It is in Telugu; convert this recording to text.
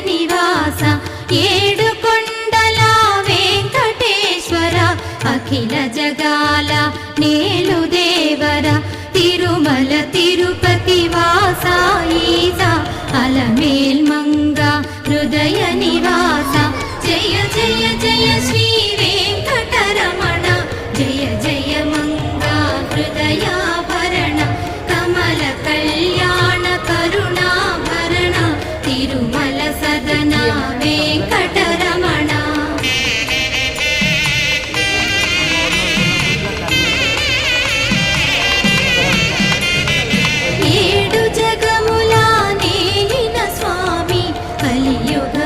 నివాస ఏడు కొండల వెంకటేశ్వర అఖిల జగాల నేలు దేవర తిరుమల తిరుపతి వాస ఈసా అలమేల్ మంగ హృదయ నివాస జయ జయ జయ శ్రీ వెంకటరమణ జయ జయ మంగ హృదయాభరణ కమల కళ్యాణ కరుణాభరణ తిరుమల సదన వెంకటరమణ ఏడు జగముల నేలిన స్వామి కలియుగ